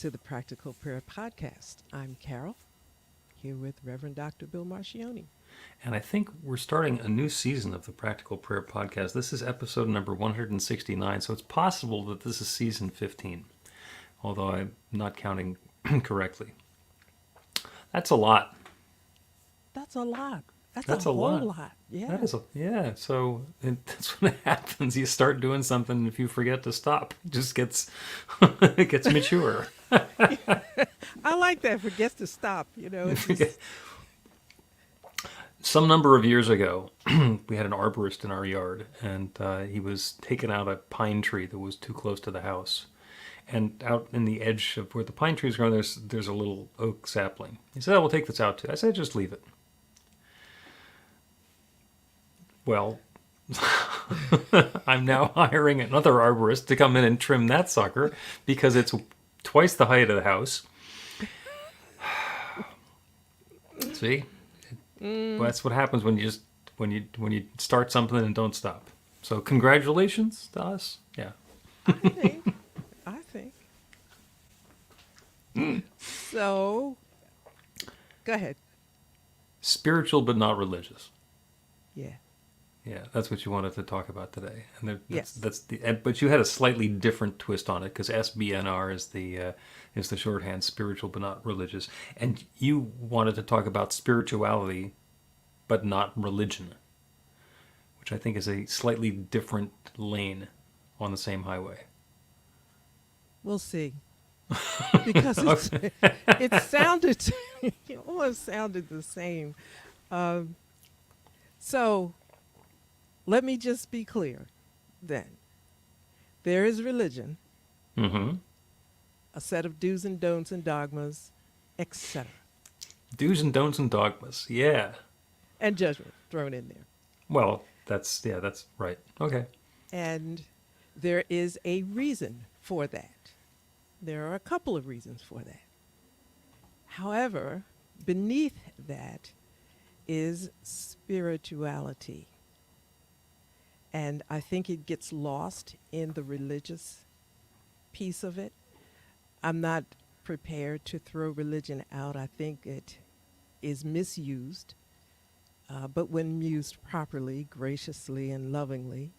to the Practical Prayer Podcast. I'm Carol, here with Reverend Dr. Bill Marchiony. And I think we're starting a new season of the Practical Prayer Podcast. This is episode number 169, so it's possible that this is season 15, although I'm not counting correctly. That's a lot. That's a lot. That's a a whole lot. lot. Yeah. That is so that's what happens. You start doing something, and if you forget to stop, it just gets it gets mature. I like that. Forgets to stop. It's just, Some number of years ago, we had an arborist in our yard, and he was taking out a pine tree that was too close to the house. And out in the edge of where the pine trees grow, there's a little oak sapling. He said, we'll take this out too. I said, just leave it. Well, I'm now hiring another arborist to come in and trim that sucker because it's twice the height of the house. See? That's what happens when you start something and don't stop. So congratulations to us. Yeah. I think. So, go ahead. Spiritual but not religious. Yeah. Yeah, that's what you wanted to talk about today. And Yes. But you had a slightly different twist on it because SBNR is the shorthand, spiritual but not religious. And you wanted to talk about spirituality but not religion, which I think is a slightly different lane on the same highway. We'll see. Because it sounded, it almost sounded the same. So let me just be clear then. There is religion, Mm-hmm. a set of do's and don'ts and dogmas, etc. Do's and don'ts and dogmas. Yeah. And judgment thrown in there. Well, that's right. Okay. And there is a reason for that. There are a couple of reasons for that. However, beneath that is spirituality. And I think it gets lost in the religious piece of it. I'm not prepared to throw religion out. I think it is misused. But when used properly, graciously, and lovingly,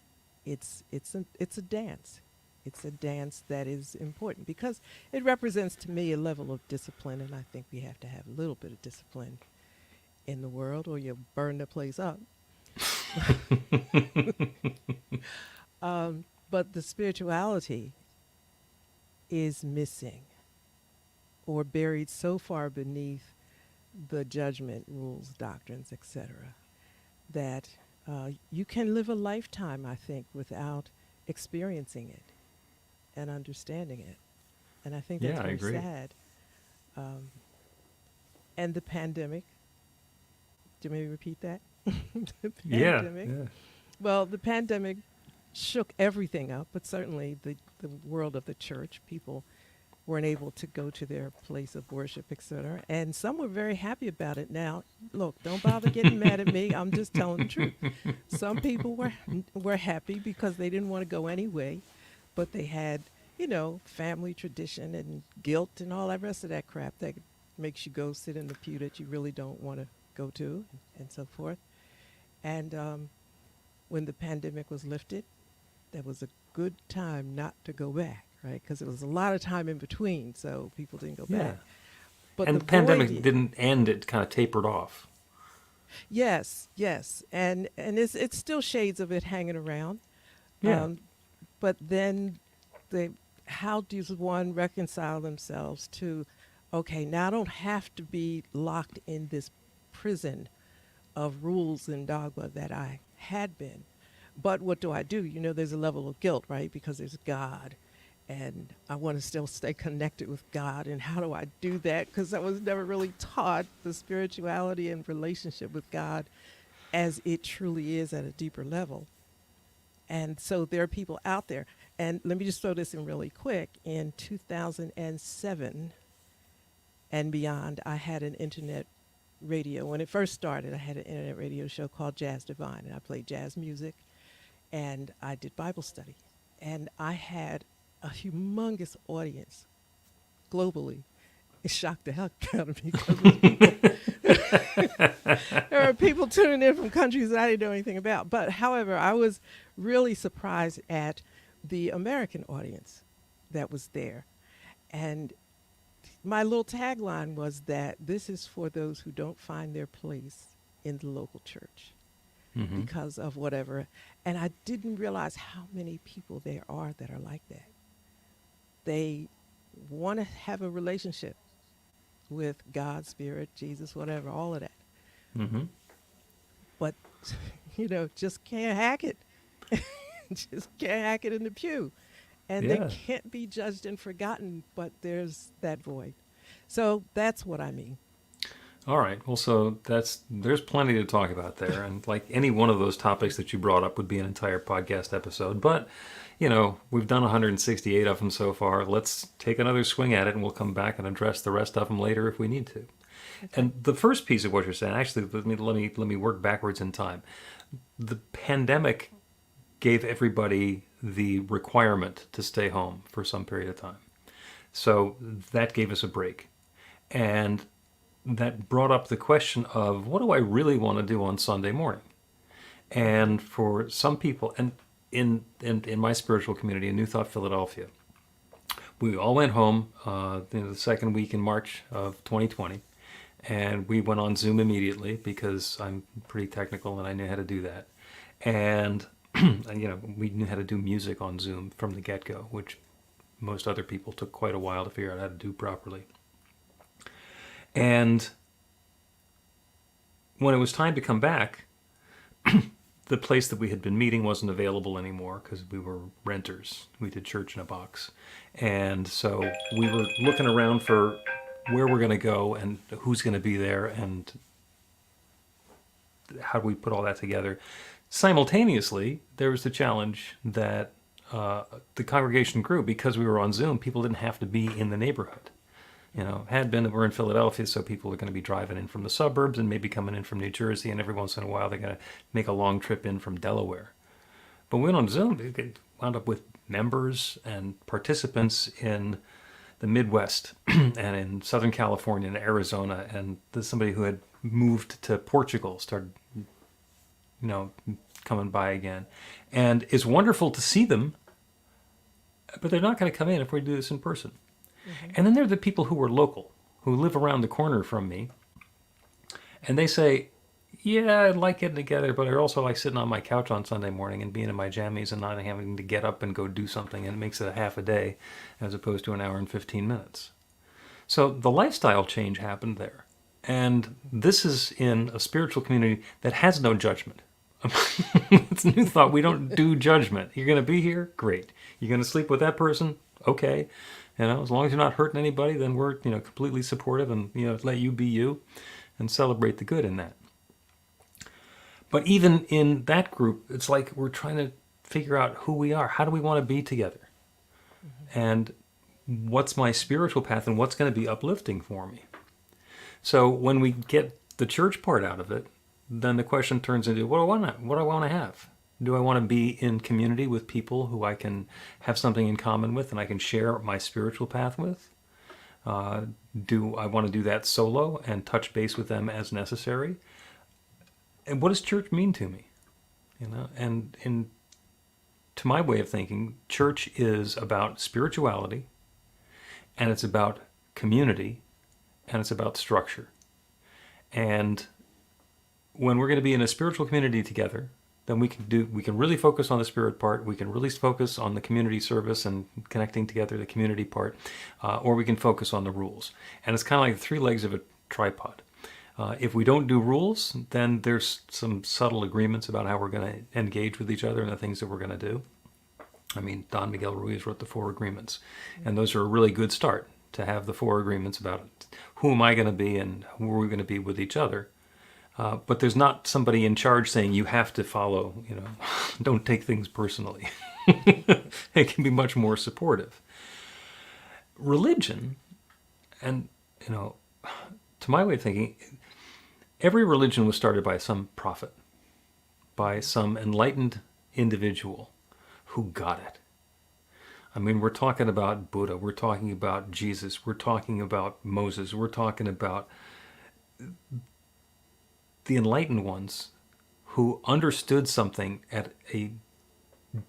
it's a dance. It's a dance that is important because it represents to me a level of discipline, and I think we have to have a little bit of discipline in the world or you'll burn the place up. But the spirituality is missing or buried so far beneath the judgment, rules, doctrines, etc., that you can live a lifetime, I think, without experiencing it and understanding it. And I think that's Yeah, I very agree. sad. And the pandemic, do you want me to repeat that? The pandemic. Yeah. Well, the pandemic shook everything up, but certainly the world of the church, people weren't able to go to their place of worship, etc. And some were very happy about it. Now, look, don't bother getting mad at me. I'm just telling the truth. Some people were happy because they didn't want to go anyway, but they had, family tradition and guilt and all that rest of that crap that makes you go sit in the pew that you really don't want to go to and so forth. And when the pandemic was lifted, that was a good time not to go back, right? Because it was a lot of time in between, so people didn't go Yeah. back. But And the pandemic didn't end, it kind of tapered off. Yes, and it's still shades of it hanging around. Yeah. But then how does one reconcile themselves to, okay, now I don't have to be locked in this prison of rules and dogma that I had been. But what do I do? There's a level of guilt, right? Because there's God. And I want to still stay connected with God. And how do I do that? Because I was never really taught the spirituality and relationship with God as it truly is at a deeper level. And so there are people out there. And let me just throw this in really quick. In 2007 and beyond, I had an internet radio. When it first started, I had an internet radio show called Jazz Divine, and I played jazz music, and I did Bible study. And I had a humongous audience globally. It shocked the heck out of me because there's people there are people tuning in from countries that I didn't know anything about. But however, I was really surprised at the American audience that was there. And my little tagline was that this is for those who don't find their place in the local church Hmm. because of whatever. And I didn't realize how many people there are that are like that. They want to have a relationship with God, Spirit, Jesus, whatever, all of that. Hmm. But, just can't hack it. Just can't hack it in the pew. And they Yeah. can't be judged and forgotten, but there's that void. So that's what I mean. All right. Well, so there's plenty to talk about there, and like any one of those topics that you brought up would be an entire podcast episode. But we've done 168 of them so far. Let's take another swing at it, and we'll come back and address the rest of them later if we need to. Okay. And the first piece of what you're saying, actually, let me work backwards in time. The pandemic gave everybody the requirement to stay home for some period of time. So that gave us a break. And that brought up the question of what do I really want to do on Sunday morning? And for some people, and in my spiritual community in New Thought, Philadelphia, we all went home the second week in March of 2020, and we went on Zoom immediately because I'm pretty technical and I knew how to do that. And we knew how to do music on Zoom from the get-go, which most other people took quite a while to figure out how to do properly. And when it was time to come back, the place that we had been meeting wasn't available anymore because we were renters. We did church in a box. And so we were looking around for where we're going to go and who's going to be there and how do we put all that together. Simultaneously, there was the challenge that the congregation grew because we were on Zoom. People didn't have to be in the neighborhood. Had been that we're in Philadelphia, so people are going to be driving in from the suburbs and maybe coming in from New Jersey, and every once in a while they're going to make a long trip in from Delaware. But we went on Zoom, it wound up with members and participants in the Midwest and in Southern California and Arizona, and there's somebody who had moved to Portugal, started, coming by again. And it's wonderful to see them, but they're not going to come in if we do this in person. Mm-hmm. And then there are the people who are local, who live around the corner from me, and they say, yeah, I like getting together, but I also like sitting on my couch on Sunday morning and being in my jammies and not having to get up and go do something, and it makes it a half a day as opposed to an hour and 15 minutes. So the lifestyle change happened there. And this is in a spiritual community that has no judgment. It's a New Thought. We don't do judgment. You're going to be here? Great. You're going to sleep with that person? Okay. As long as you're not hurting anybody, then we're, completely supportive and, let you be you and celebrate the good in that. But even in that group, it's like we're trying to figure out who we are. How do we want to be together? Mm-hmm. And what's my spiritual path and what's going to be uplifting for me? So when we get the church part out of it, then the question turns into what do I want to have? Do I want to be in community with people who I can have something in common with and I can share my spiritual path with? Do I want to do that solo and touch base with them as necessary? And what does church mean to me? And to my way of thinking, church is about spirituality, and it's about community, and it's about structure. And when we're going to be in a spiritual community together, then we can really focus on the spirit part. We can really focus on the community service and connecting together the community part, or we can focus on the rules. And it's kind of like the three legs of a tripod. If we don't do rules, then there's some subtle agreements about how we're going to engage with each other and the things that we're going to do. I mean, Don Miguel Ruiz wrote the 4 agreements, and those are a really good start to have the 4 agreements about who am I going to be and who are we going to be with each other. But there's not somebody in charge saying you have to follow, don't take things personally. It can be much more supportive. Religion, and, to my way of thinking, every religion was started by some prophet, by some enlightened individual who got it. I mean, we're talking about Buddha, we're talking about Jesus, we're talking about Moses, we're talking about the enlightened ones who understood something at a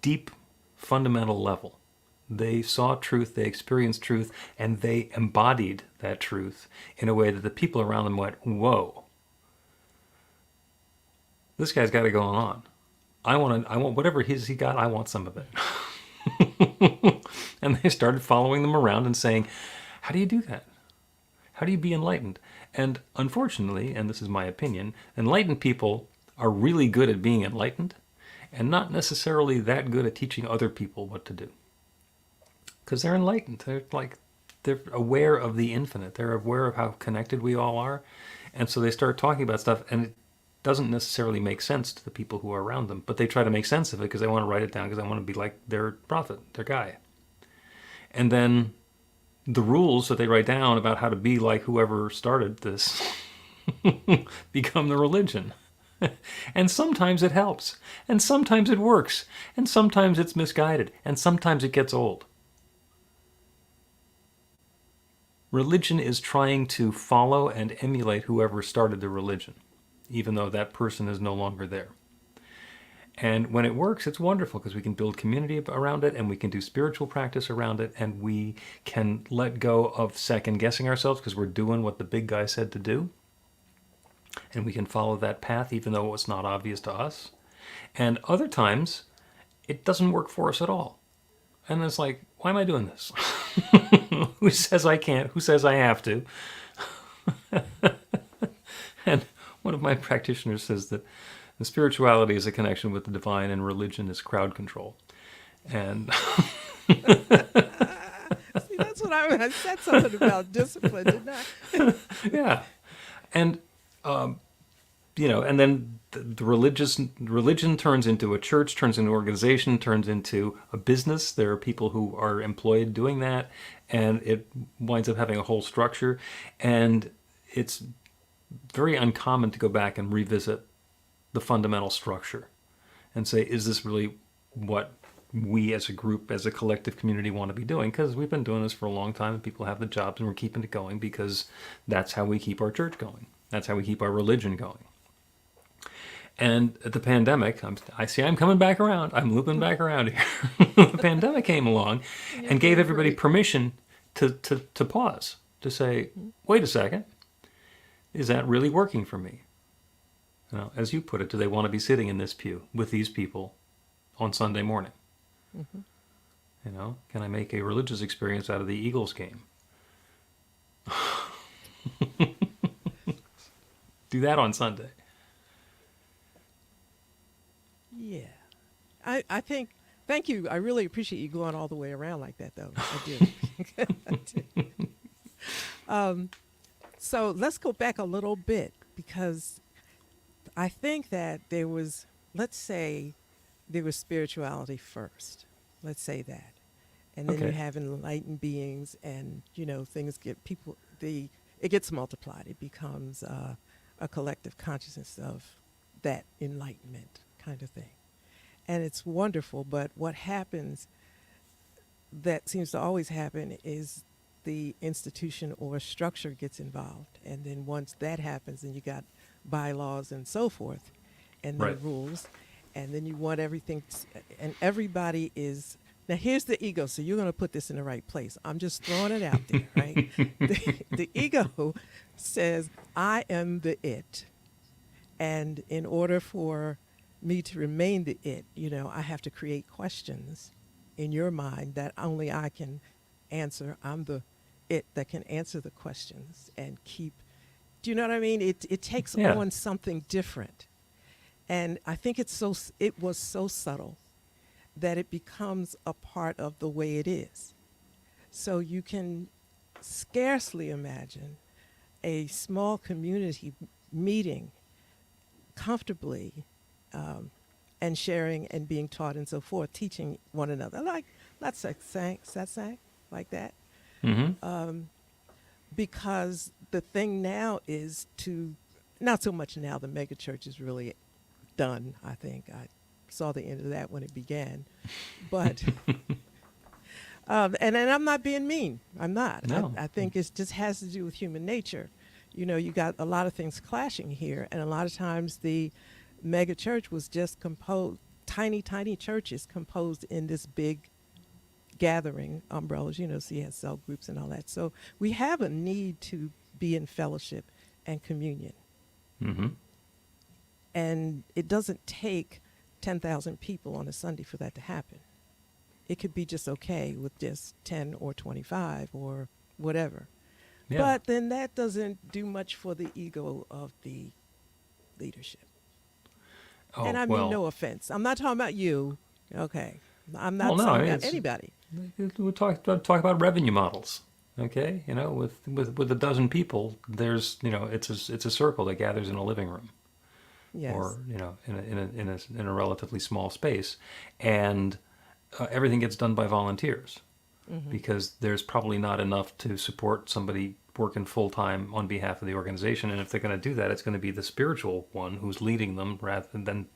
deep, fundamental level. They saw truth, they experienced truth, and they embodied that truth in a way that the people around them went, whoa, this guy's got it going on. I want whatever he got, I want some of it. And they started following them around and saying, how do you do that? How do you be enlightened? And unfortunately, and this is my opinion, enlightened people are really good at being enlightened and not necessarily that good at teaching other people what to do. Because they're enlightened. They're aware of the infinite. They're aware of how connected we all are. And so they start talking about stuff, and it doesn't necessarily make sense to the people who are around them. But they try to make sense of it because they want to write it down, because they want to be like their prophet, their guy. And then the rules that they write down about how to be like whoever started this become the religion. And sometimes it helps, and sometimes it works, and sometimes it's misguided, and sometimes it gets old. Religion is trying to follow and emulate whoever started the religion, even though that person is no longer there. And when it works, it's wonderful because we can build community around it, and we can do spiritual practice around it, and we can let go of second guessing ourselves because we're doing what the big guy said to do. And we can follow that path even though it's not obvious to us. And other times, it doesn't work for us at all. And it's like, why am I doing this? Who says I can't? Who says I have to? And one of my practitioners says that the spirituality is a connection with the divine and religion is crowd control. And See, that's what I said something about discipline, didn't I? yeah. And and then the religion turns into a church, turns into an organization, turns into a business. There are people who are employed doing that, and it winds up having a whole structure. And it's very uncommon to go back and revisit the fundamental structure and say, is this really what we as a group, as a collective community want to be doing? Because we've been doing this for a long time, and people have the jobs, and we're keeping it going because that's how we keep our church going. That's how we keep our religion going. And the pandemic, I'm coming back around. I'm looping back around here. The pandemic came along and gave everybody permission to pause, to say, wait a second, is that really working for me? As you put it, do they want to be sitting in this pew with these people on Sunday morning? Mm-hmm. Can I make a religious experience out of the Eagles game? Do that on Sunday. Yeah. I think, thank you. I really appreciate you going all the way around like that, though. I do. I do. So let's go back a little bit, because I think that there was, let's say, there was spirituality first. Let's say that. And then you have enlightened beings, and, things get it gets multiplied. It becomes a collective consciousness of that enlightenment kind of thing. And it's wonderful, but what happens that seems to always happen is the institution or structure gets involved. And then once that happens, then you got bylaws and so forth, and then rules. And then you want everything, and everybody is, now here's the ego, so you're going to put this in the right place. I'm just throwing it out there, right? The ego says, I am the it. And in order for me to remain the it, I have to create questions in your mind that only I can answer. I'm the it that can answer the questions and keep, do you know what I mean? It takes on something different. And I think it was so subtle that it becomes a part of the way it is. So you can scarcely imagine a small community meeting comfortably and sharing and being taught and so forth, teaching one another, like that's satsang, like that. Mm-hmm. Because the thing now is not so much now, the mega church is really done, I think. I saw the end of that when it began. But And I'm not being mean. I'm not. No. I think it just has to do with human nature. You know, you got a lot of things clashing here, and a lot of times the mega church was just composed, tiny, tiny churches composed in this big gathering umbrellas. You know, so you had cell groups and all that. So we have a need to be in fellowship and communion, Mm-hmm. and it doesn't take 10,000 people on a Sunday for that to happen. It could be just okay with just 10 or 25 or whatever. Yeah. But then that doesn't do much for the ego of the leadership. Oh, And I mean, well. no offense. I'm not talking about you. Okay. I'm Well, not no, saying about it's anybody. we talk about revenue models. Okay, you know, with a dozen people, there's it's a circle that gathers in a living room, Yes. or in a relatively small space, and everything gets done by volunteers Hmm. because there's probably not enough to support somebody working full time on behalf of the organization. And if they're going to do that, it's going to be the spiritual one who's leading them rather than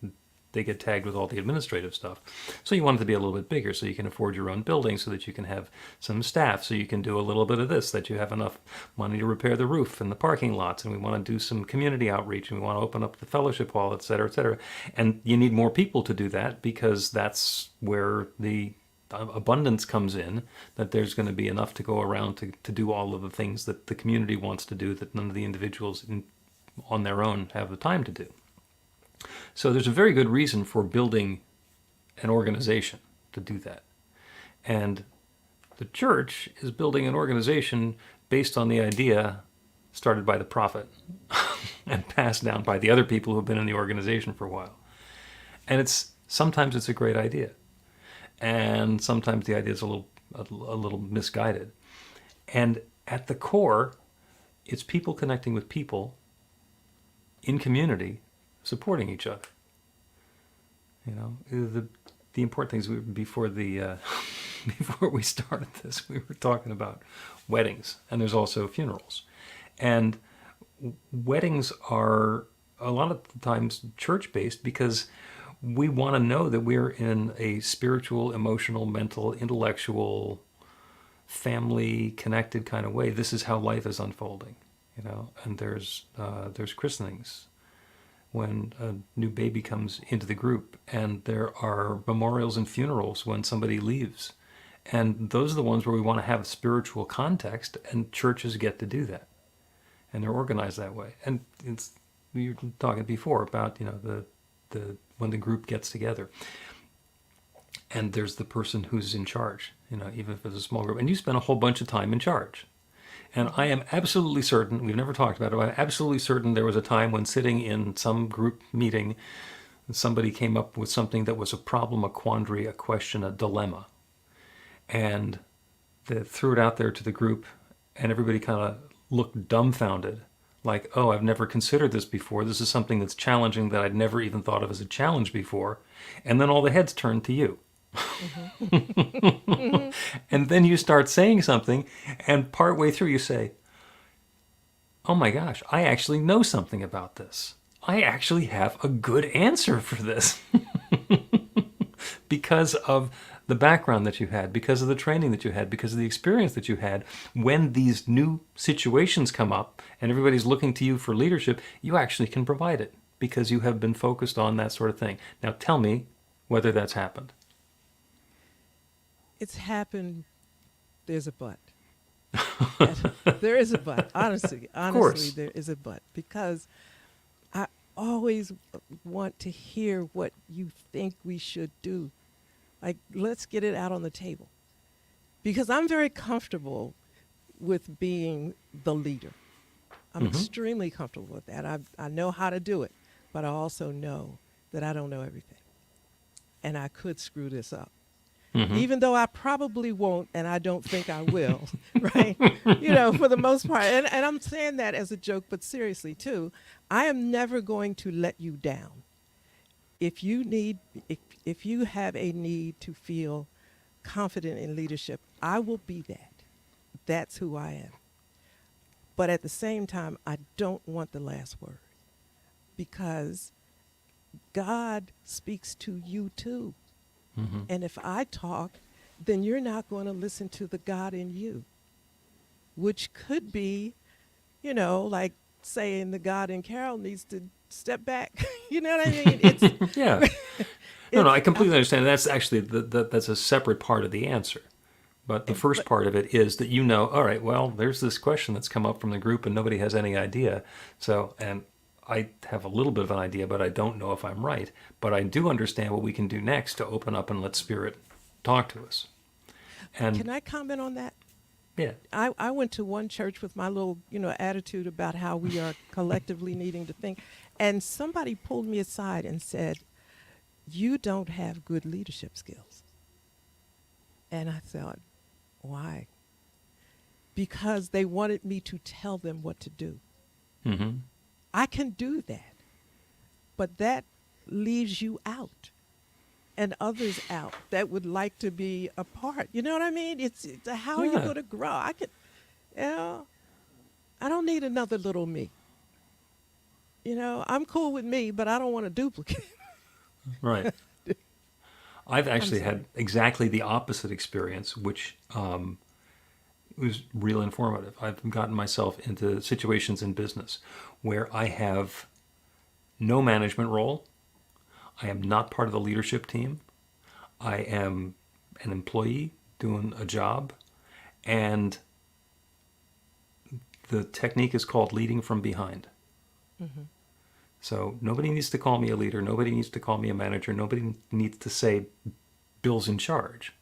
they get tagged with all the administrative stuff. So you want it to be a little bit bigger so you can afford your own building, so that you can have some staff, so you can do a little bit of this, that you have enough money to repair the roof and the parking lots, and we want to do some community outreach, and we want to open up the fellowship hall, et cetera, et cetera. And you need more people to do that because that's where the abundance comes in, that there's going to be enough to go around to do all of the things that the community wants to do that none of the individuals on their own have the time to do. So there's a very good reason for building an organization to do that. And the church is building an organization based on the idea started by the prophet and passed down by the other people who've been in the organization for a while. And sometimes it's a great idea. And sometimes the idea is a little misguided. And at the core, it's people connecting with people in community, supporting each other. You know, the important things before before we started this, we were talking about weddings, and there's also funerals, and weddings are a lot of times church based because we want to know that we're in a spiritual, emotional, mental, intellectual, family connected kind of way. This is how life is unfolding, you know. And there's christenings when a new baby comes into the group, and there are memorials and funerals when somebody leaves. And those are the ones where we want to have spiritual context, and churches get to do that. And they're organized that way. And we were talking before about, you know, the when the group gets together. And there's the person who's in charge, you know, even if it's a small group. And you spend a whole bunch of time in charge. And I am absolutely certain, we've never talked about it, but I'm absolutely certain there was a time when sitting in some group meeting, somebody came up with something that was a problem, a quandary, a question, a dilemma. And they threw it out there to the group, and everybody kind of looked dumbfounded, like, oh, I've never considered this before. This is something that's challenging that I'd never even thought of as a challenge before. And then all the heads turned to you. Mm-hmm. And then you start saying something, and partway through you say, oh my gosh, I actually know something about this. I actually have a good answer for this. Because of the background that you had, because of the training that you had, because of the experience that you had. When these new situations come up and everybody's looking to you for leadership, you actually can provide it because you have been focused on that sort of thing. Now tell me whether that's happened. It's happened. There's a but. There is a but. Honestly, Of course. there is a but, because I always want to hear what you think we should do. Like, let's get it out on the table, because I'm very comfortable with being the leader. I'm Mm-hmm. extremely comfortable with that. I know how to do it, but I also know that I don't know everything, and I could screw this up. Mm-hmm. Even though I probably won't, and I don't think I will, right? You know, for the most part. And I'm saying that as a joke, but seriously, too. I am never going to let you down. If you need, if you have a need to feel confident in leadership, I will be that. That's who I am. But at the same time, I don't want the last word, because God speaks to you too. Mm-hmm. And if I talk, then you're not going to listen to the God in you, which could be, like saying the God in Carol needs to step back. You know what I mean? Yeah. No, I It's, completely understand. That's actually that's a separate part of the answer. But the first but part of it is that all right, well, there's this question that's come up from the group and nobody has any idea. So, and I have a little bit of an idea, but I don't know if I'm right. But I do understand what we can do next to open up and let Spirit talk to us. And can I comment on that? yeah, I went to one church with my little, attitude about how we are collectively needing to think. And somebody pulled me aside and said, "You don't have good leadership skills." And I thought, why? Because they wanted me to tell them what to do. mm-hmm. I can do that, but that leaves you out and others out that would like to be a part. You know what I mean? It's how are you Yeah, going to grow? You know, I don't need another little me. I'm cool with me, but I don't want to duplicate. right. I've I'm actually sorry. had exactly the opposite experience, which was real informative. I've gotten myself into situations in business where I have no management role. I am not part of the leadership team. I am an employee doing a job, and the technique is called leading from behind. Hmm. So nobody needs to call me a leader. Nobody needs to call me a manager. Nobody needs to say Bill's in charge.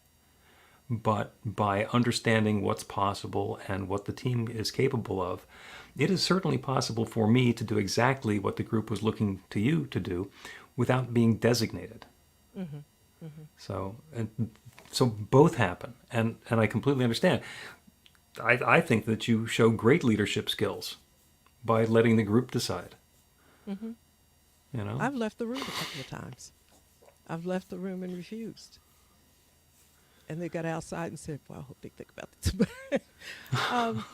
But by understanding what's possible and what the team is capable of, it is certainly possible for me to do exactly what the group was looking to you to do without being designated. Hmm. Hmm. So both happen, and I completely understand. I think that you show great leadership skills by letting the group decide. Hmm. You know, I've left the room a couple of times. I've left the room and refused. And they got outside and said, "Well, I hope they think about this." um,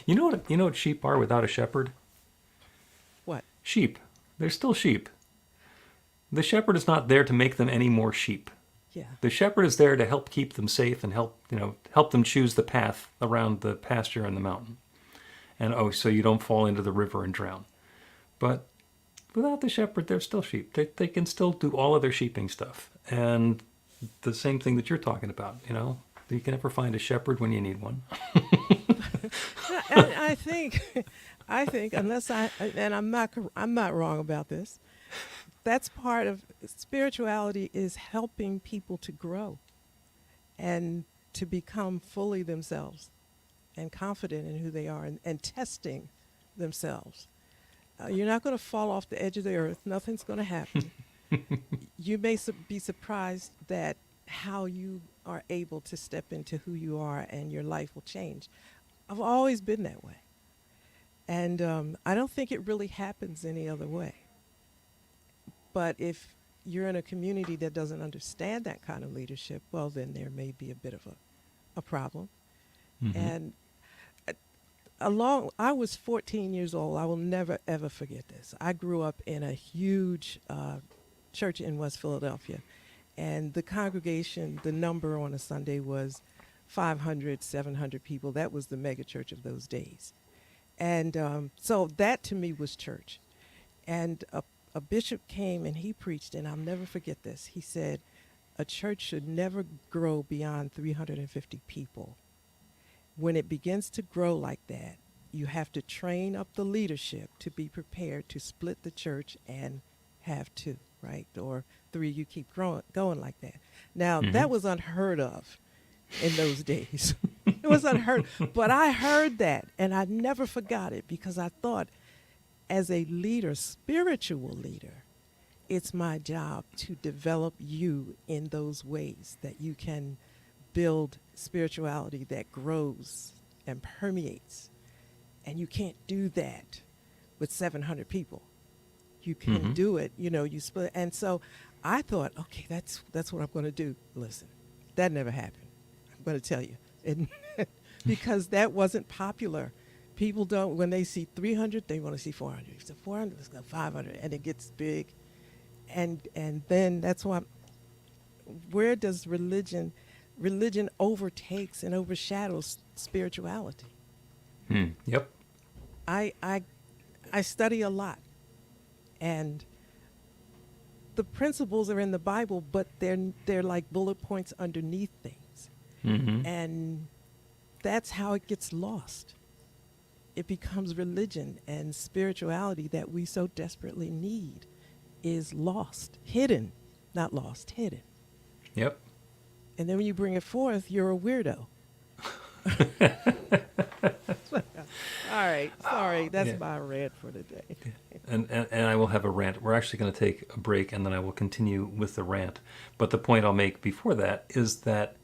you know what sheep are without a shepherd. what? Sheep, they're still sheep. The shepherd is not there to make them any more sheep. Yeah. The shepherd is there to help keep them safe and help them choose the path around the pasture and the mountain. And so you don't fall into the river and drown. But without the shepherd, they're still sheep. They can still do all of their sheeping stuff. And the same thing that you're talking about, you can never find a shepherd when you need one. No, I think, I think unless and I'm not wrong about this. That's part of spirituality is helping people to grow and to become fully themselves and confident in who they are and testing themselves. You're not going to fall off the edge of the earth. Nothing's going to happen. You may be surprised that how you are able to step into who you are and your life will change. I've always been that way. And I don't think it really happens any other way. But if you're in a community that doesn't understand that kind of leadership, well, then there may be a bit of a problem. Mm-hmm. And I was 14 years old. I will never, ever forget this. I grew up in a huge church in West Philadelphia. And the congregation, the number on a Sunday was 500, 700 people. That was the mega church of those days. And so that to me was church. And a bishop came and he preached, and I'll never forget this. He said, a church should never grow beyond 350 people. When it begins to grow like that, you have to train up the leadership to be prepared to split the church and have two, right? Or three, you keep going like that. Now, Mm-hmm. that was unheard of in those days. It was unheard, but I heard that and I never forgot it because I thought, as a leader, spiritual leader, it's my job to develop you in those ways that you can build spirituality that grows and permeates. And you can't do that with 700 people. You can Mm-hmm. do it, you split. And so I thought, okay, that's what I'm going to do. Listen, that never happened. I'm going to tell you. And because that wasn't popular. People don't, when they see 300, they want to see 400. If it's 400, let's go 500. And it gets big. And then that's why where does religion overtakes and overshadows spirituality? Yep. I I I study a lot, and the principles are in the Bible, but they're like bullet points underneath things, Hmm. and that's how it gets lost. It becomes religion and spirituality that we so desperately need is lost, hidden, not lost, hidden. Yep. And then when you bring it forth, you're a weirdo. All right, sorry, that's Yeah. my rant for today. And I will have a rant. We're actually going to take a break and then I will continue with the rant. But the point I'll make before that is that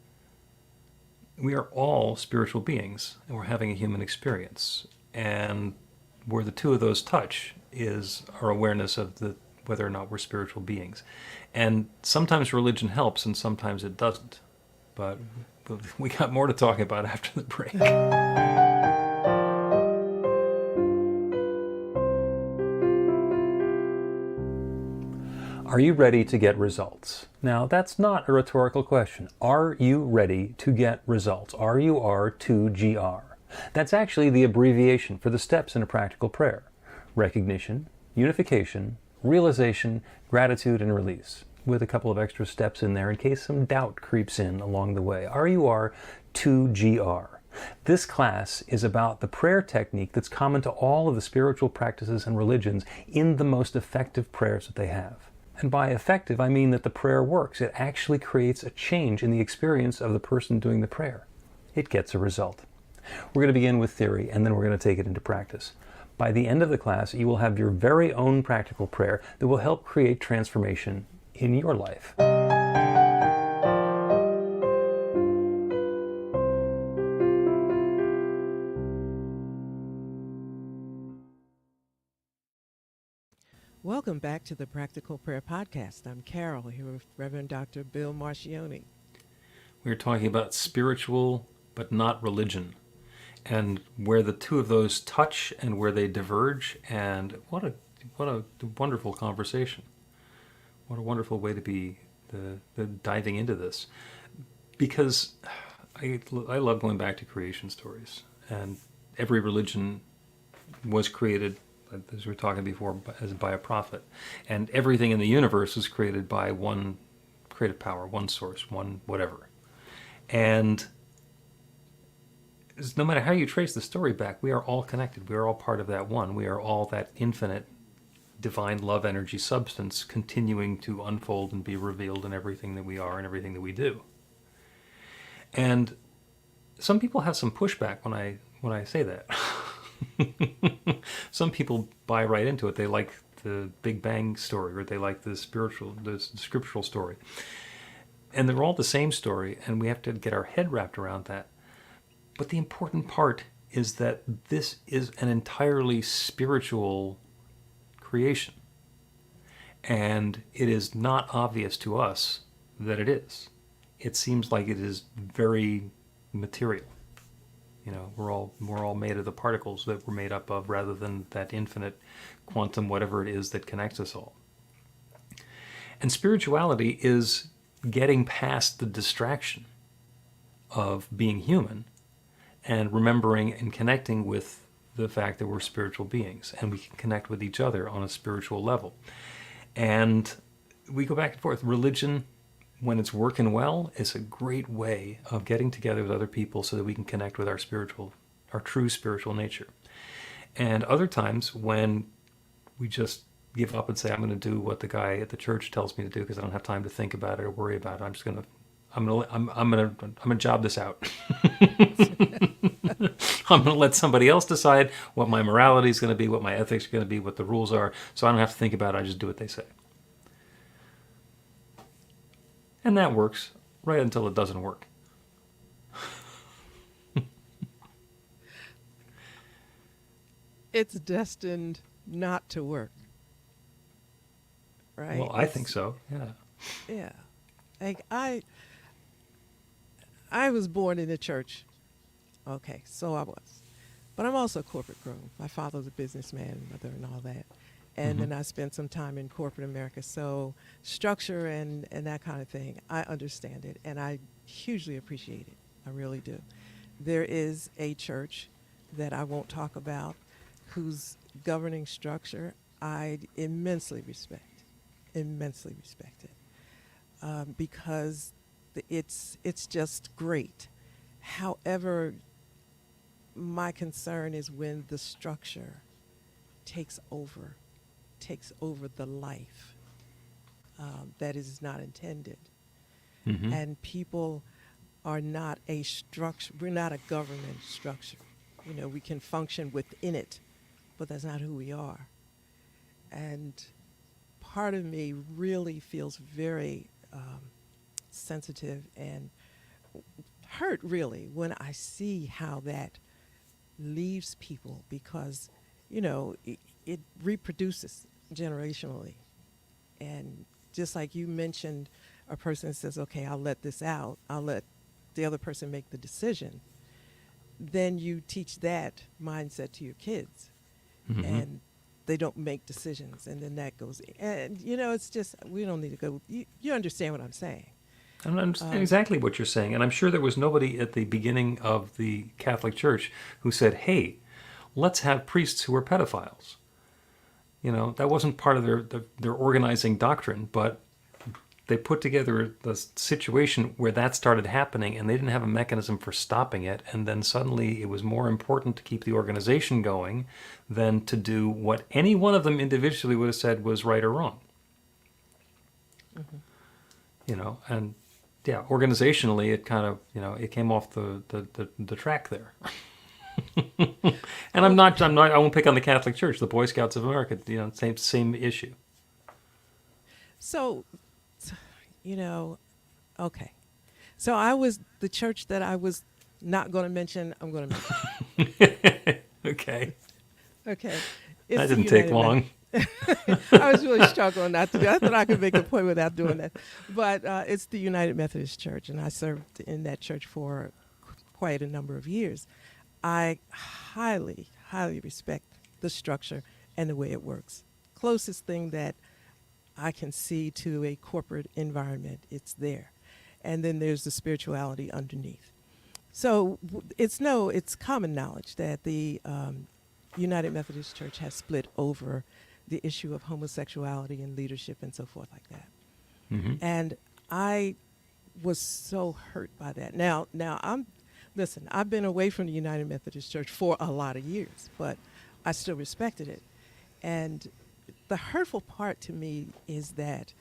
we are all spiritual beings and we're having a human experience. And where the two of those touch is our awareness of the whether or not we're spiritual beings. And sometimes religion helps and sometimes it doesn't. But we got more to talk about after the break. Are you ready to get results? Now, that's not a rhetorical question. Are you ready to get results? RUR2GR. That's actually the abbreviation for the steps in a practical prayer: recognition, unification, realization, gratitude, and release, with a couple of extra steps in there in case some doubt creeps in along the way. RUR2GR. This class is about the prayer technique that's common to all of the spiritual practices and religions in the most effective prayers that they have. And by effective, I mean that the prayer works. It actually creates a change in the experience of the person doing the prayer. It gets a result. We're going to begin with theory, and then we're going to take it into practice. By the end of the class, you will have your very own practical prayer that will help create transformation in your life. Welcome back to the Practical Prayer Podcast. I'm Carol, here with Reverend Dr. Bill Marchiony. We're talking about spiritual, but not religion, and where the two of those touch and where they diverge. And what a wonderful conversation! What a wonderful way to be the diving into this, because I love going back to creation stories, and every religion was created, as we were talking before, as by a prophet, and everything in the universe was created by one creative power, one source, one whatever. And no matter how you trace the story back, we are all connected. We are all part of that one. We are all that infinite divine love energy substance continuing to unfold and be revealed in everything that we are and everything that we do. And some people have some pushback when I say that. Some people buy right into it. They like the Big Bang story, or they like the scriptural story. And they're all the same story, and we have to get our head wrapped around that. But the important part is that this is an entirely spiritual creation. And it is not obvious to us that it is. It seems like it is very material. You know, we're all made of the particles that we're made up of, rather than that infinite quantum whatever it is that connects us all. And spirituality is getting past the distraction of being human and remembering and connecting with the fact that we're spiritual beings and we can connect with each other on a spiritual level. And we go back and forth. Religion, when it's working well, is a great way of getting together with other people so that we can connect with our true spiritual nature. And other times when we just give up and say, I'm going to do what the guy at the church tells me to do because I don't have time to think about it or worry about it. I'm going to job this out. I'm going to let somebody else decide what my morality is going to be, what my ethics are going to be, what the rules are, so I don't have to think about it. I just do what they say. And that works right until it doesn't work. It's destined not to work. Right? Well, I think so. Yeah. Yeah. Like I was born in the church. Okay, so I was. But I'm also corporate grown. My father was a businessman, mother and all that. and then I spent some time in corporate America. So structure and that kind of thing, I understand it, and I hugely appreciate it. I really do. There is a church that I won't talk about whose governing structure I immensely respect it, because it's just great. However, my concern is when the structure takes over, takes over the life that is not intended, Mm-hmm. and people are not a structure. We're not a government structure. You know, we can function within it, but that's not who we are. And part of me really feels very sensitive and hurt, really, when I see how that leaves people, because, you know, it reproduces generationally. And just like you mentioned, a person says, okay, I'll let this out, I'll let the other person make the decision. Then you teach that mindset to your kids, Mm-hmm. and they don't make decisions. And then that goes, and, you know, it's just, we don't need to go. You understand what I'm saying? I don't understand Um, exactly what you're saying, and I'm sure there was nobody at the beginning of the Catholic Church who said, "Hey, let's have priests who are pedophiles." You know, that wasn't part of their organizing doctrine, but they put together the situation where that started happening, and they didn't have a mechanism for stopping it. And then suddenly, it was more important to keep the organization going than to do what any one of them individually would have said was right or wrong. mhm. You know, and yeah, organizationally, it kind of, you know, it came off the track there. And Well, I won't pick on the Catholic Church, the Boy Scouts of America, you know, same issue. so, you know, okay. So I was the church that I was not going to mention. I'm going to mention. Okay, Okay, that it's the didn't take United long. I was really struggling not to do. I thought I could make a point without doing that, but it's the United Methodist Church, and I served in that church for quite a number of years. I highly, highly respect the structure and the way it works. Closest thing that I can see to a corporate environment, it's there, and then there's the spirituality underneath. So it's common knowledge that the United Methodist Church has split over the issue of homosexuality and leadership and so forth like that. Hmm. And I was so hurt by that. Now listen, I've been away from the United Methodist Church for a lot of years, but I still respected it. And the hurtful part to me is that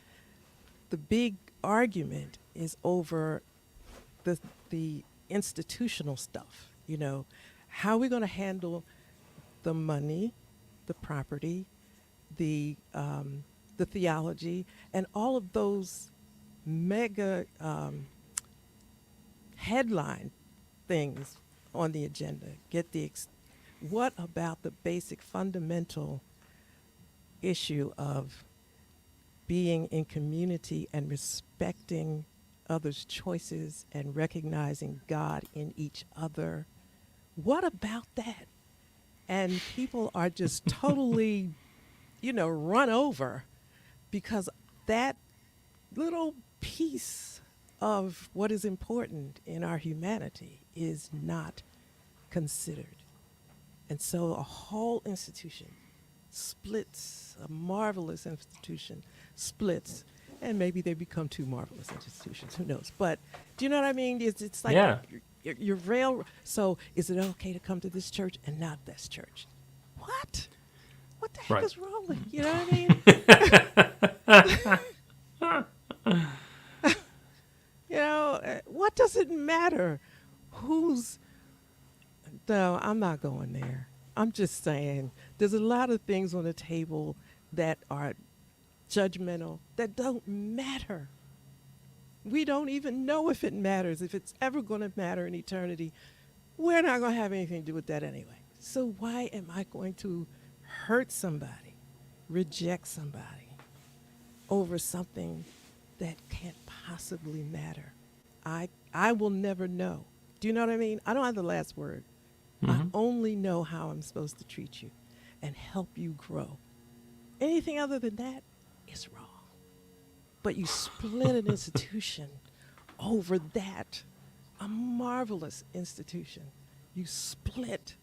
the big argument is over the the institutional stuff. You know, how are we going to handle the money, the property, the theology, and all of those mega headline things on the agenda. What about the basic fundamental issue of being in community and respecting others' choices and recognizing God in each other? What about that? And people are just totally, you know, run over because that little piece of what is important in our humanity is not considered. And so a whole institution splits, a marvelous institution splits, and maybe they become two marvelous institutions, who knows? But do you know what I mean? It's like Yeah. you're rail. So is it okay to come to this church and not this church? What? What the heck Right. is wrong with you? Know what I mean? You know, what does it matter? Who's No, I'm not going there. I'm just saying there's a lot of things on the table that are judgmental that don't matter. We don't even know if it matters, if it's ever going to matter in eternity. We're not going to have anything to do with that anyway. So why am I going to hurt somebody, reject somebody over something that can't possibly matter? I will never know. Do you know what I mean? I don't have the last word. I Hmm. only know how I'm supposed to treat you and help you grow. Anything other than that is wrong. But you split an institution over that, a marvelous institution. You split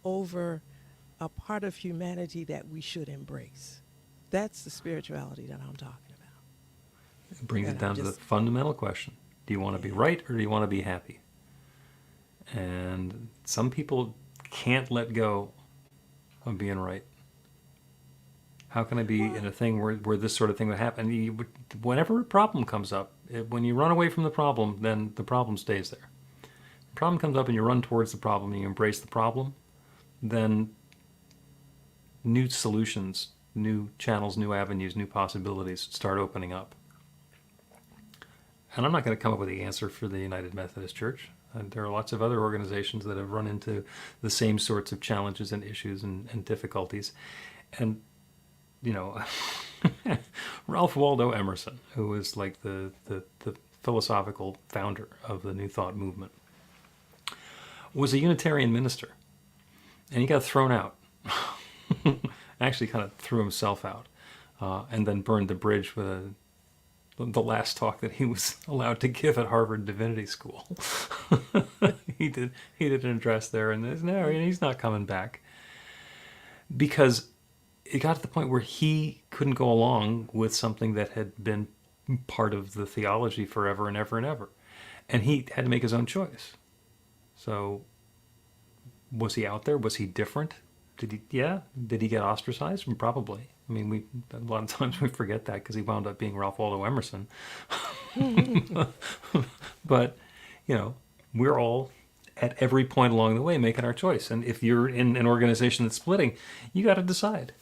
over a part of humanity that we should embrace. That's the spirituality that I'm talking about. It brings And it down to the fundamental question. Do you want to be right or do you want to be happy? And some people can't let go of being right. How can I be in a thing where this sort of thing would happen? Whenever a problem comes up, when you run away from the problem, then the problem stays there. The problem comes up and you run towards the problem and you embrace the problem, then new solutions, new channels, new avenues, new possibilities start opening up. And I'm not going to come up with the answer for the United Methodist Church. And there are lots of other organizations that have run into the same sorts of challenges and issues and difficulties. And, you know, Ralph Waldo Emerson, who was like the philosophical founder of the New Thought movement, was a Unitarian minister. And he got thrown out. Actually kind of threw himself out. And then burned the bridge with the last talk that he was allowed to give at Harvard Divinity School. he did an address there, and he's not coming back. Because it got to the point where he couldn't go along with something that had been part of the theology forever and ever and ever. And he had to make his own choice. So, was he out there? Was he different? Did he get ostracized? Probably. I mean, a lot of times we forget that because he wound up being Ralph Waldo Emerson. But, you know, we're all at every point along the way making our choice. And if you're in an organization that's splitting, you got to decide.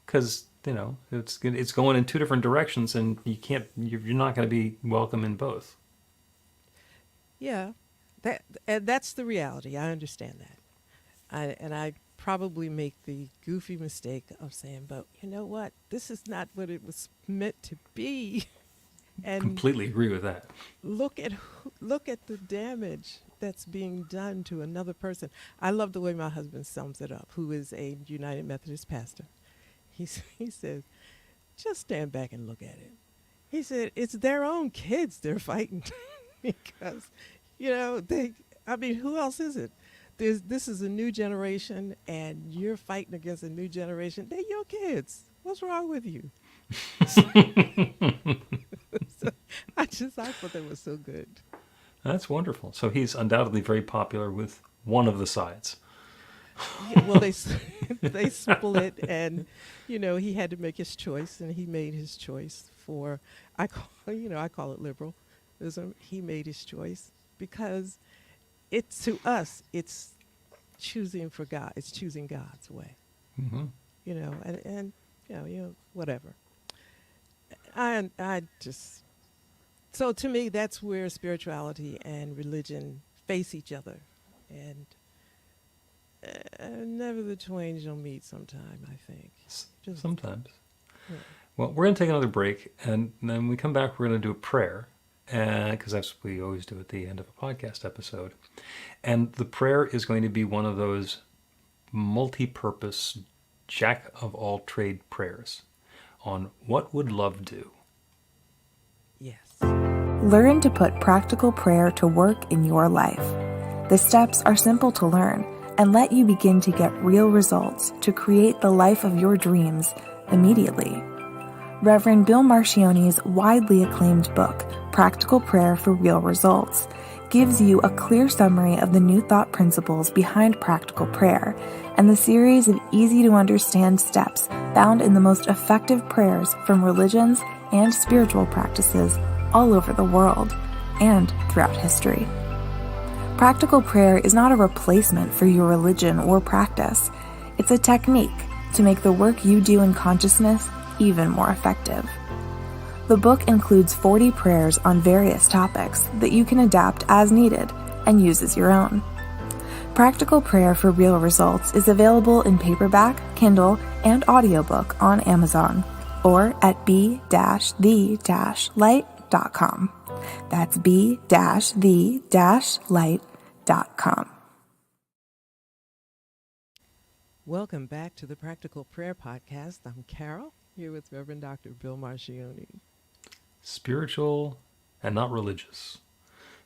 Because, you know, it's going in two different directions and you're not going to be welcome in both. Yeah, that's the reality. I understand that. I probably make the goofy mistake of saying, but you know what? This is not what it was meant to be. And completely agree with that. Look at the damage that's being done to another person. I love the way my husband sums it up, who is a United Methodist pastor. He says, just stand back and look at it. He said, it's their own kids they're fighting because, you know, who else is it? This is a new generation, and you're fighting against a new generation. They're your kids. What's wrong with you? So I thought that was so good. That's wonderful. So he's undoubtedly very popular with one of the sides. Yeah, well, they split, and you know he had to make his choice, and he made his choice for I call it liberalism. He made his choice because to us it's choosing for God. It's choosing God's way. Mm-hmm. You know, and you know whatever. I just so to me that's where spirituality and religion face each other, and never the twain shall meet sometime, I think. Sometimes. Yeah. Well, we're going to take another break, and then when we come back, we're going to do a prayer, because that's what we always do at the end of a podcast episode. And the prayer is going to be one of those multi-purpose, jack-of-all-trade prayers on what would love do. Yes. Learn to put practical prayer to work in your life. The steps are simple to learn and let you begin to get real results to create the life of your dreams immediately. Reverend Bill Marchiony's widely acclaimed book, Practical Prayer for Real Results, gives you a clear summary of the New Thought principles behind practical prayer and the series of easy-to-understand steps found in the most effective prayers from religions and spiritual practices all over the world and throughout history. Practical prayer is not a replacement for your religion or practice. It's a technique to make the work you do in consciousness even more effective. The book includes 40 prayers on various topics that you can adapt as needed and use as your own. Practical Prayer for Real Results is available in paperback, Kindle, and audiobook on Amazon or at b-the-light.com. That's b-the-light.com. Welcome back to the Practical Prayer Podcast. I'm Carol, here with Reverend Dr. Bill Marchiony. Spiritual and not religious.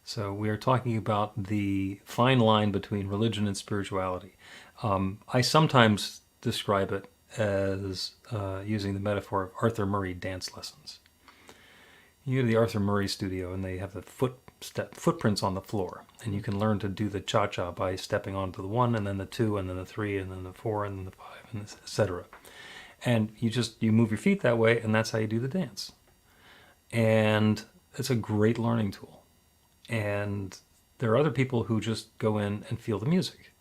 So we are talking about the fine line between religion and spirituality. I sometimes describe it as using the metaphor of Arthur Murray dance lessons. You go to the Arthur Murray studio and they have the footprints on the floor, and you can learn to do the cha-cha by stepping onto the 1 and then the 2 and then the 3 and then the 4 and then the 5 and etc. And you move your feet that way, and that's how you do the dance. And it's a great learning tool. And there are other people who just go in and feel the music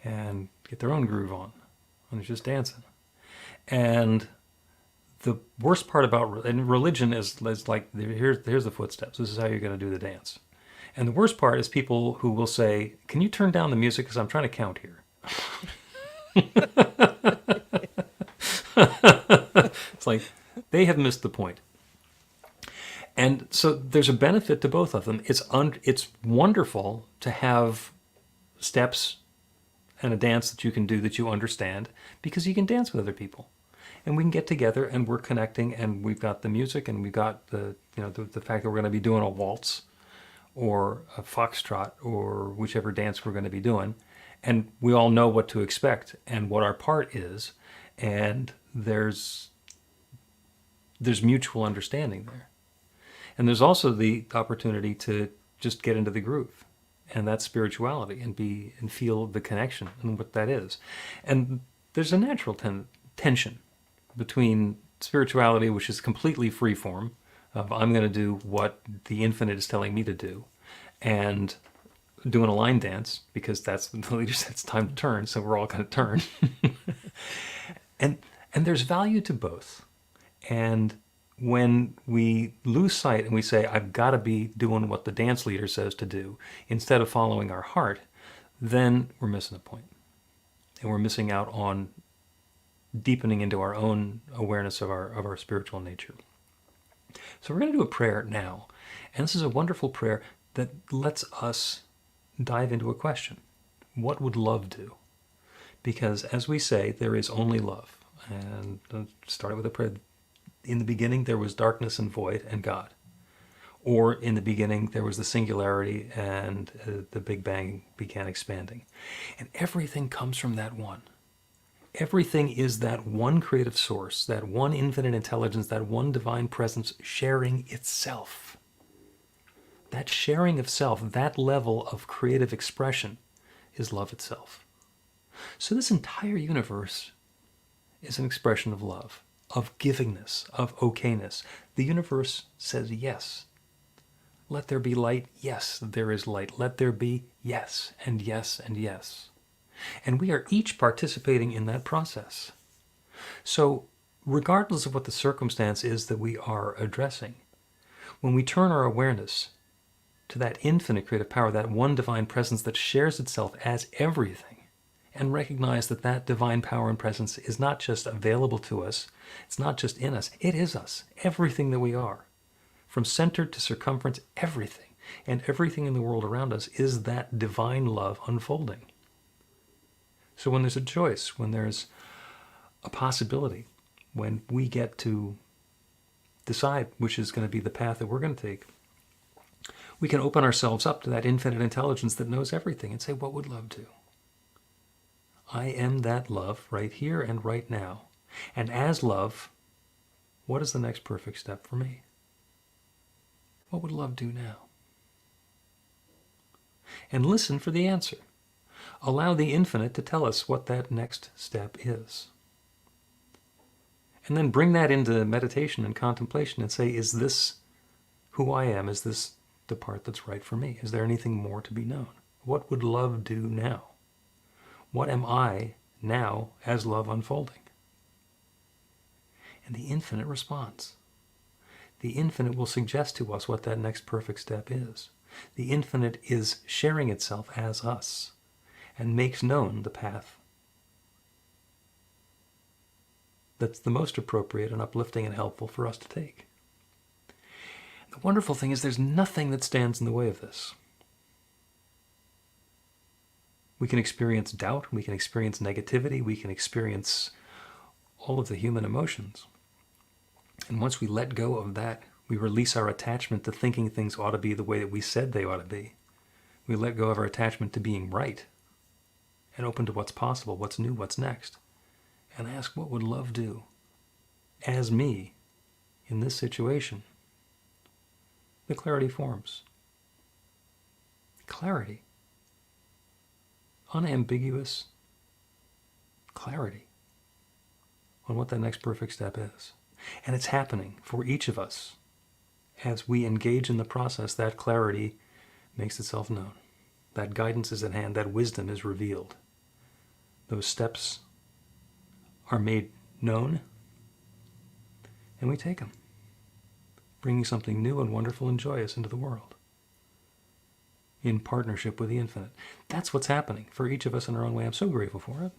and get their own groove on, and it's just dancing. And the worst part about religion is like, here's the footsteps. This is how you're going to do the dance. And the worst part is people who will say, can you turn down the music because I'm trying to count here. It's like they have missed the point. And so there's a benefit to both of them. It's wonderful to have steps and a dance that you can do that you understand, because you can dance with other people. And we can get together and we're connecting, and we've got the music, and we've got the fact that we're going to be doing a waltz or a foxtrot or whichever dance we're going to be doing. And we all know what to expect and what our part is. And there's mutual understanding there. And there's also the opportunity to just get into the groove, and that's spirituality, and feel the connection and what that is. And there's a natural tension between spirituality, which is completely free form, of I'm going to do what the infinite is telling me to do, and doing a line dance because that's the leader said it's time to turn, so we're all going to turn. and there's value to both. And when we lose sight and we say, I've got to be doing what the dance leader says to do instead of following our heart, then we're missing the point. And we're missing out on deepening into our own awareness of our spiritual nature. So we're going to do a prayer now. And this is a wonderful prayer that lets us dive into a question. What would love do? Because as we say, there is only love. And start with a prayer. In the beginning, there was darkness and void and God. Or in the beginning, there was the singularity and the Big Bang began expanding. And everything comes from that one. Everything is that one creative source, that one infinite intelligence, that one divine presence sharing itself. That sharing of self, that level of creative expression is love itself. So this entire universe is an expression of love, of givingness, of okayness. The universe says yes. Let there be light. Yes, there is light. Let there be yes, and yes, and yes. And we are each participating in that process. So regardless of what the circumstance is that we are addressing, when we turn our awareness to that infinite creative power, that one divine presence that shares itself as everything, and recognize that that divine power and presence is not just available to us, it's not just in us, it is us, everything that we are. From center to circumference, everything, and everything in the world around us is that divine love unfolding. So when there's a choice, when there's a possibility, when we get to decide which is going to be the path that we're going to take, we can open ourselves up to that infinite intelligence that knows everything and say, what would love do? I am that love right here and right now. And as love, what is the next perfect step for me? What would love do now? And listen for the answer. Allow the infinite to tell us what that next step is. And then bring that into meditation and contemplation and say, is this who I am? Is this the part that's right for me? Is there anything more to be known? What would love do now? What am I now as love unfolding? And the infinite responds. The infinite will suggest to us what that next perfect step is. The infinite is sharing itself as us and makes known the path that's the most appropriate and uplifting and helpful for us to take. The wonderful thing is there's nothing that stands in the way of this. We can experience doubt, we can experience negativity, we can experience all of the human emotions. And once we let go of that, we release our attachment to thinking things ought to be the way that we said they ought to be. We let go of our attachment to being right and open to what's possible, what's new, what's next. And ask, what would love do as me in this situation? The clarity forms. Clarity. Unambiguous clarity on what that next perfect step is. And it's happening for each of us. As we engage in the process, that clarity makes itself known. That guidance is at hand. That wisdom is revealed. Those steps are made known, and we take them, bringing something new and wonderful and joyous into the world in partnership with the infinite. That's what's happening for each of us in our own way. I'm so grateful for it.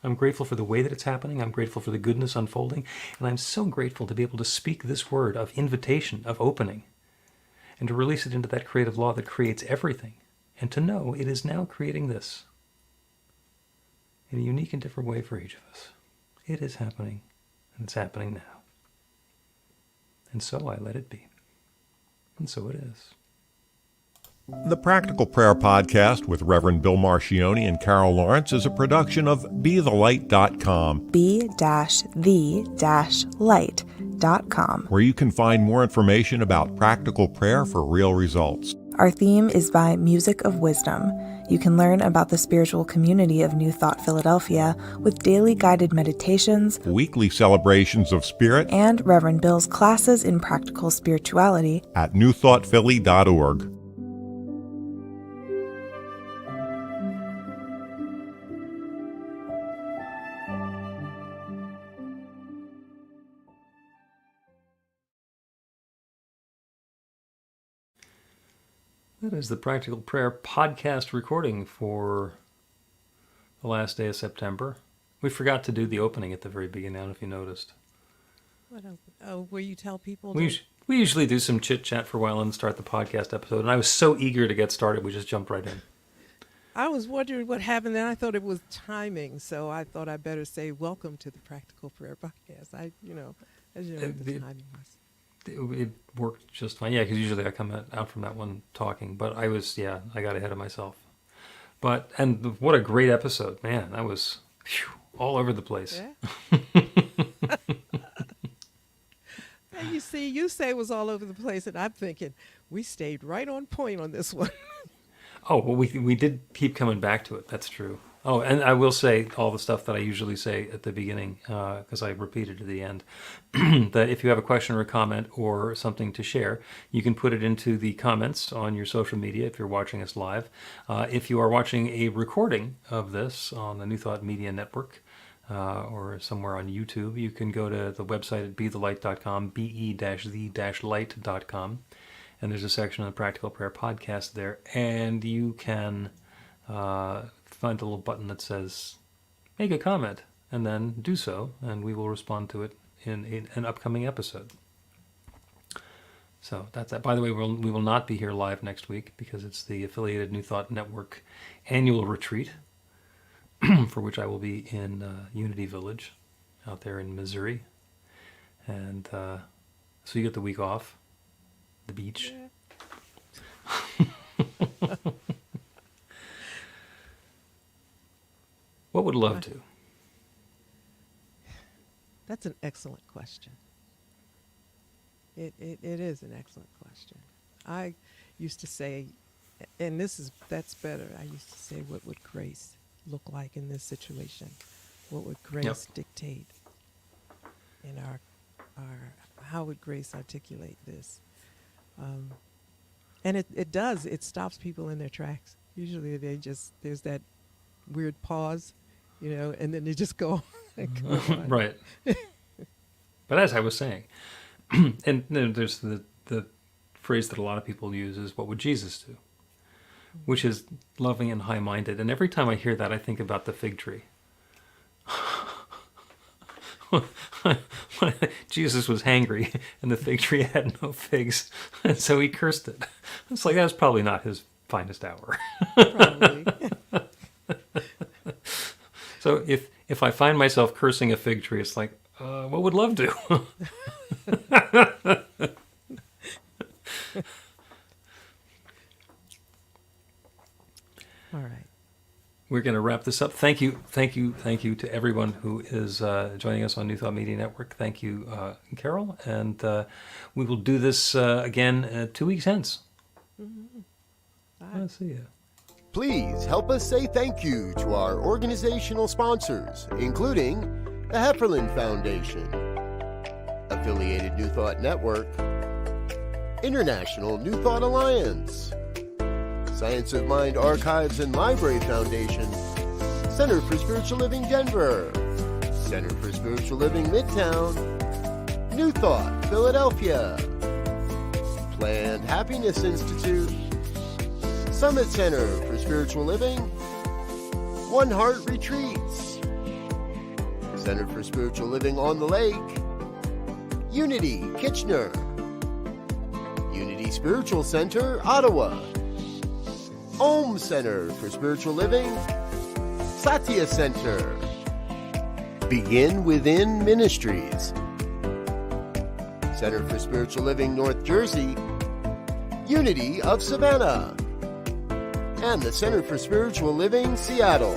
I'm grateful for the way that it's happening. I'm grateful for the goodness unfolding. And I'm so grateful to be able to speak this word of invitation, of opening, and to release it into that creative law that creates everything. And to know it is now creating this in a unique and different way for each of us. It is happening, and it's happening now. And so I let it be. And so it is. The Practical Prayer Podcast with Reverend Bill Marchiony and Carol Lawrence is a production of BeTheLight.com, be-the-light.com, where you can find more information about practical prayer for real results. Our theme is by Music of Wisdom. You can learn about the spiritual community of New Thought Philadelphia with daily guided meditations, Weekly celebrations of spirit and Reverend Bill's classes in practical spirituality at newthoughtphilly.org. That is the Practical Prayer podcast recording for the last day of September. We forgot to do the opening at the very beginning, I don't know if you noticed. What else? Oh, where you tell people? We usually do some chit-chat for a while and start the podcast episode, and I was so eager to get started, we just jumped right in. I was wondering what happened, and I thought it was timing, so I thought I better say welcome to the Practical Prayer Podcast. I didn't know what the timing was. It worked just fine. Yeah, because usually I come out from that one talking. But I got ahead of myself. And what a great episode. Man, that was all over the place. Yeah. And you see, you say it was all over the place, and I'm thinking, we stayed right on point on this one. Oh, well, we did keep coming back to it. That's true. Oh, and I will say all the stuff that I usually say at the beginning, because I repeated at the end, that if you have a question or a comment or something to share, you can put it into the comments on your social media if you're watching us live. If you are watching a recording of this on the New Thought Media Network or somewhere on YouTube, you can go to the website at BeTheLight.com, be-the-light.com, and there's a section on the Practical Prayer Podcast there, and you can find a little button that says make a comment, and then do so, and we will respond to it in an upcoming episode. So that's that. By the way, we will not be here live next week because it's the affiliated New Thought Network annual retreat, for which I will be in Unity Village out there in Missouri. And so you get the week off, the beach. Yeah. What would love do? That's an excellent question. It is an excellent question. I used to say, and that's better. I used to say, what would grace look like in this situation? What would grace dictate in our how would grace articulate this? And it does. It stops people in their tracks. Usually there's that weird pause, and then they just go. On. Right. But as I was saying, and then there's the phrase that a lot of people use is, what would Jesus do? Which is loving and high-minded. And every time I hear that, I think about the fig tree. Jesus was hangry, and the fig tree had no figs, and so he cursed it. It's like, that was probably not his finest hour. Probably. So if I find myself cursing a fig tree, it's like, what would love do? All right. We're going to wrap this up. Thank you to everyone who is joining us on New Thought Media Network. Thank you, Carol. And we will do this again 2 weeks hence. I'll see you. Please help us say thank you to our organizational sponsors, including the Hefferland Foundation, Affiliated New Thought Network, International New Thought Alliance, Science of Mind Archives and Library Foundation, Center for Spiritual Living Denver, Center for Spiritual Living Midtown, New Thought Philadelphia, Planned Happiness Institute, Summit Center for Spiritual Living, One Heart Retreats, Center for Spiritual Living on the Lake, Unity Kitchener, Unity Spiritual Center Ottawa, Om Center for Spiritual Living, Satya Center, Begin Within Ministries, Center for Spiritual Living North Jersey, Unity of Savannah, and the Center for Spiritual Living Seattle,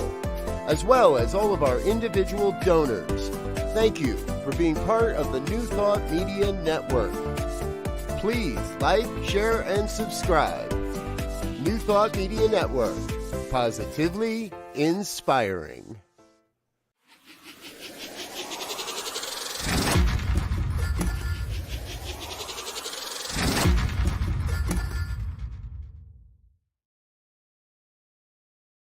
as well as all of our individual donors. Thank you for being part of the New Thought Media Network. Please like, share, and subscribe. New Thought Media Network, positively inspiring.